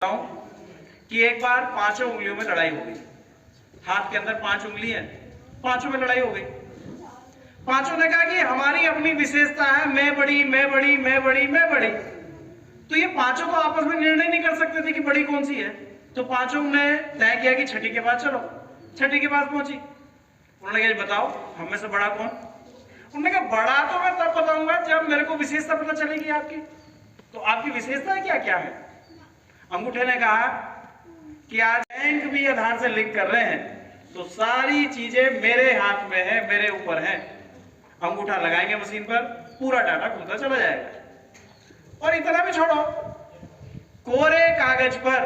कि एक बार 5 उंगलियों में लड़ाई हो गई। हाथ के अंदर 5 उंगली है, 5 में लड़ाई हो गई। 5 ने कहा कि हमारी अपनी विशेषता है, मैं बड़ी मैं बड़ी मैं बड़ी मैं बड़ी। तो ये 5 तो आपस में निर्णय नहीं कर सकते थे कि बड़ी कौन सी है। तो 5 ने तय किया कि छठी के पास चलो। छठी के पास पहुंची। उन्होंने कहा बताओ हम में से बड़ा कौन। उन्होंने कहा बड़ा तो मैं तब बताऊंगा जब मेरे को विशेषता पता चलेगी आपकी। तो आपकी विशेषता क्या क्या है। अंगूठे ने कहा कि आज बैंक भी आधार से लिंक कर रहे हैं तो सारी चीजें मेरे हाथ में है, मेरे ऊपर है। अंगूठा लगाएंगे मशीन पर, पूरा डाटा खुलता चला जाएगा। और इतना भी छोड़ो, कोरे कागज पर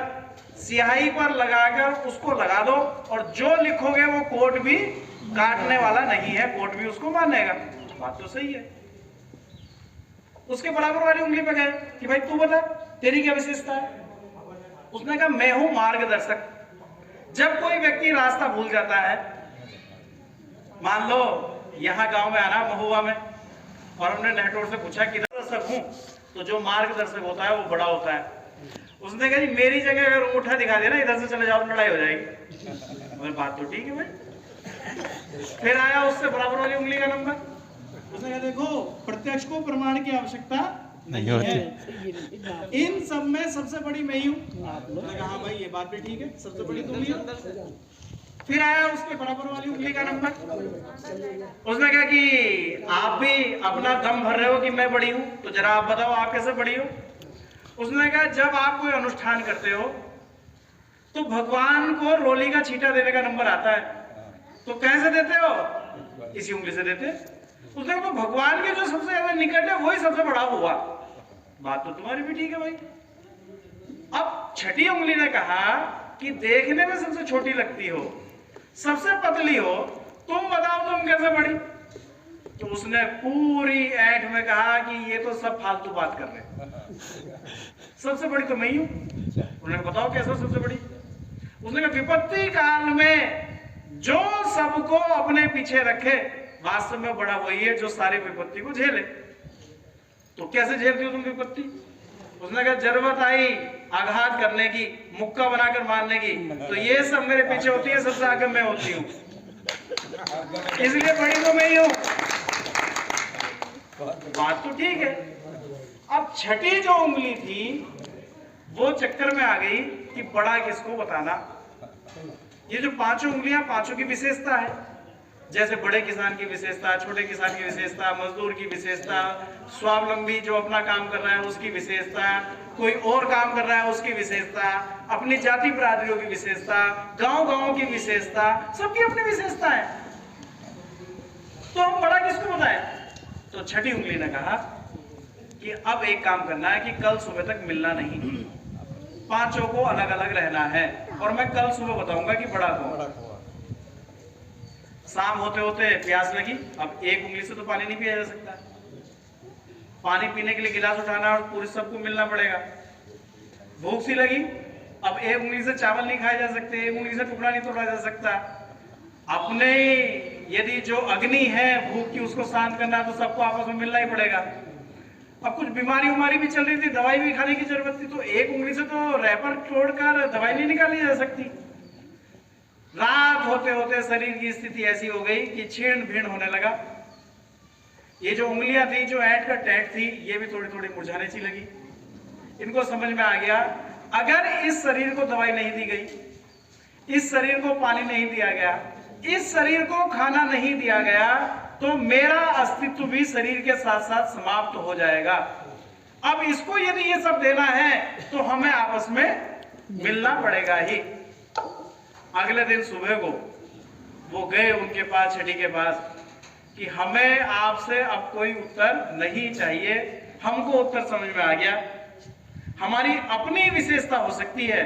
स्याही पर लगाकर उसको लगा दो और जो लिखोगे वो कोट भी काटने वाला नहीं है, कोट भी उसको मानेगा। बात तो सही है। उसके बराबर वाली उंगली पे गए कि भाई तू बता तेरी क्या विशेषता है। उसने कहा मैं हूं मार्गदर्शक। जब कोई व्यक्ति रास्ता भूल जाता है, मान लो यहां गांव में आना महुआ में, और हमने नेटवर्क से पूछा कि दर्शक हूं, तो जो मार्गदर्शक होता है वो बड़ा होता है। उसने कहा जी मेरी जगह अगर अंगूठा दिखा दिया ना इधर से चले जाओ लड़ाई हो जाएगी। बात तो ठीक है भाई। फिर आया उससे बराबर वाली उंगली का नंबर। उसने कहा देखो प्रत्यक्ष को प्रमाण की आवश्यकता नहीं है, इन सब में सबसे बड़ी मैं ही हूं। उसने कहा भाई ये बात भी ठीक है, सबसे बड़ी तुम ही हो। फिर आया उसके बराबर वाली उंगली का नंबर। उसने कहा कि आप भी अपना दम भर रहे हो कि मैं बड़ी हूं, तो जरा आप बताओ आप कैसे बड़ी हो। उसने कहा जब आप कोई अनुष्ठान करते हो तो भगवान को रोली का छींटा देने का नंबर आता है, तो कैसे देते हो, इसी उंगली से देते। उसने कहा तो भगवान के जो सबसे ज्यादा निकट है वही सबसे बड़ा हुआ। बात तो तुम्हारी भी ठीक है भाई। अब छठी उंगली ने कहा कि देखने में सबसे छोटी लगती हो, सबसे पतली हो, तुम बताओ तुम कैसे बड़ी। तो उसने पूरी ऐठ में कहा कि ये तो सब फालतू बात कर रहे हैं, सबसे बड़ी तो मैं ही हूं। उन्होंने बताओ कैसे सबसे बड़ी। उसने कहा विपत्ति काल में जो सबको अपने पीछे रखे वास्तव में बड़ा वही है जो सारी विपत्ति को झेले। तो कैसे झेलती हो तुम विपत्ति। उसने कहा जरूरत आई आघात करने की, मुक्का बनाकर मारने की, तो ये सब मेरे पीछे होती है, सबसे आगे मैं होती हूँ, इसलिए बड़ी तो मैं ही हूं। बात तो ठीक है। अब छठी जो उंगली थी वो चक्कर में आ गई कि बड़ा किसको बताना। ये जो 5 उंगलियां 5 की विशेषता है, जैसे बड़े किसान की विशेषता, छोटे किसान की विशेषता, मजदूर की विशेषता, स्वावलंबी जो अपना काम कर रहा है उसकी विशेषता, कोई और काम कर रहा है उसकी विशेषता, अपनी जाति बिरादरियों की विशेषता, गांव-गांव की विशेषता, सबकी अपनी विशेषता है। तो हम बड़ा किसको बताएं। तो छठी उंगली ने कहा कि अब एक काम करना है कि कल सुबह तक मिलना नहीं, 5 को अलग अलग रहना है और मैं कल सुबह बताऊंगा कि बड़ा कौन। शाम होते होते प्यास लगी। अब एक उंगली से तो पानी नहीं पिया जा सकता, पानी पीने के लिए गिलास उठाना और पूरे सबको मिलना पड़ेगा। भूख सी लगी, अब एक उंगली से चावल नहीं खाए जा सकते, एक उंगली से टुकड़ा नहीं तोड़ा जा सकता। अपने यदि जो अग्नि है भूख की उसको शांत करना तो सबको आपस में मिलना ही पड़ेगा। अब कुछ बीमारी उमारी भी चल रही थी, दवाई भी खाने की जरूरत थी, तो एक उंगली से तो रैपर तोड़कर दवाई नहीं निकाली जा सकती। रात होते होते शरीर की स्थिति ऐसी हो गई कि छीण भीण होने लगा। ये जो उंगलियां थी, जो ऐंठ का टैंट थी, ये भी थोड़ी थोड़ी मुरझाने सी लगी। इनको समझ में आ गया अगर इस शरीर को दवाई नहीं दी गई, इस शरीर को पानी नहीं दिया गया, इस शरीर को खाना नहीं दिया गया, तो मेरा अस्तित्व भी शरीर के साथ साथ समाप्त हो जाएगा। अब इसको यदि ये सब देना है तो हमें आपस में मिलना पड़ेगा ही। अगले दिन सुबह को वो गए उनके पास, छठी के पास, कि हमें आपसे अब कोई उत्तर नहीं चाहिए, हमको उत्तर समझ में आ गया। हमारी अपनी विशेषता हो सकती है,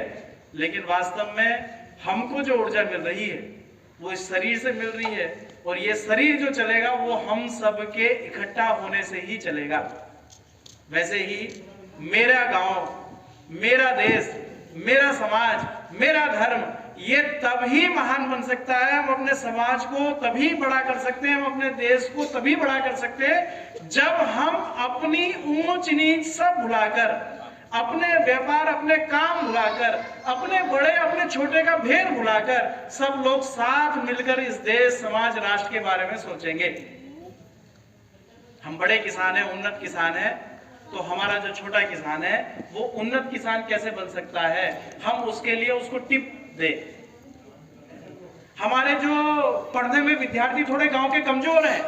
लेकिन वास्तव में हमको जो ऊर्जा मिल रही है वो इस शरीर से मिल रही है, और ये शरीर जो चलेगा वो हम सब के इकट्ठा होने से ही चलेगा। वैसे ही मेरा गांव, मेरा देश, मेरा समाज, मेरा धर्म, ये तभी महान बन सकता है। हम अपने समाज को तभी बड़ा कर सकते हैं, हम अपने देश को तभी बड़ा कर सकते हैं जब हम अपनी ऊंच नीच सब भुलाकर अपने व्यापार, अपने काम भुलाकर, अपने बड़े अपने छोटे का भेद भुलाकर सब लोग साथ मिलकर इस देश, समाज, राष्ट्र के बारे में सोचेंगे। हम बड़े किसान हैं, उन्नत किसान हैं, तो हमारा जो छोटा किसान है वो उन्नत किसान कैसे बन सकता है, हम उसके लिए उसको टिप दे। हमारे जो पढ़ने में विद्यार्थी थोड़े गांव के कमजोर हैं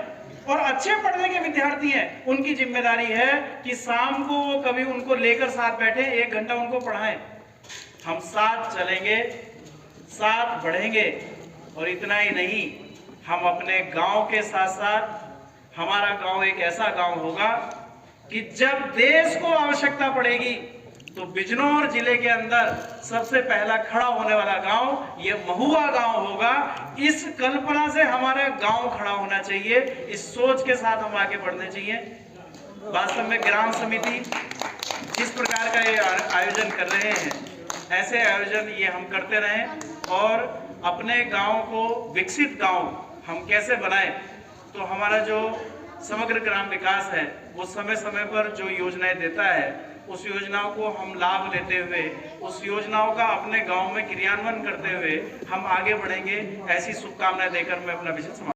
और अच्छे पढ़ने के विद्यार्थी हैं, उनकी जिम्मेदारी है कि शाम को वो कभी उनको लेकर साथ बैठे, 1 घंटा उनको पढ़ाएं। हम साथ चलेंगे, साथ बढ़ेंगे। और इतना ही नहीं, हम अपने गांव के साथ साथ, हमारा गांव एक ऐसा गांव होगा कि जब देश को आवश्यकता पड़ेगी तो बिजनौर जिले के अंदर सबसे पहला खड़ा होने वाला गांव ये महुआ गांव होगा। इस कल्पना से हमारा गांव खड़ा होना चाहिए, इस सोच के साथ हम आगे बढ़ने चाहिए। वास्तव में ग्राम समिति जिस प्रकार का ये आयोजन कर रहे हैं, ऐसे आयोजन ये हम करते रहें और अपने गांव को विकसित गांव हम कैसे बनाएं, तो हमारा जो समग्र ग्राम विकास है वो समय समय पर जो योजनाएं देता है, उस योजनाओं को हम लाभ लेते हुए, उस योजनाओं का अपने गांव में क्रियान्वयन करते हुए हम आगे बढ़ेंगे। ऐसी शुभकामनाएं देकर मैं अपना विषय समाप्त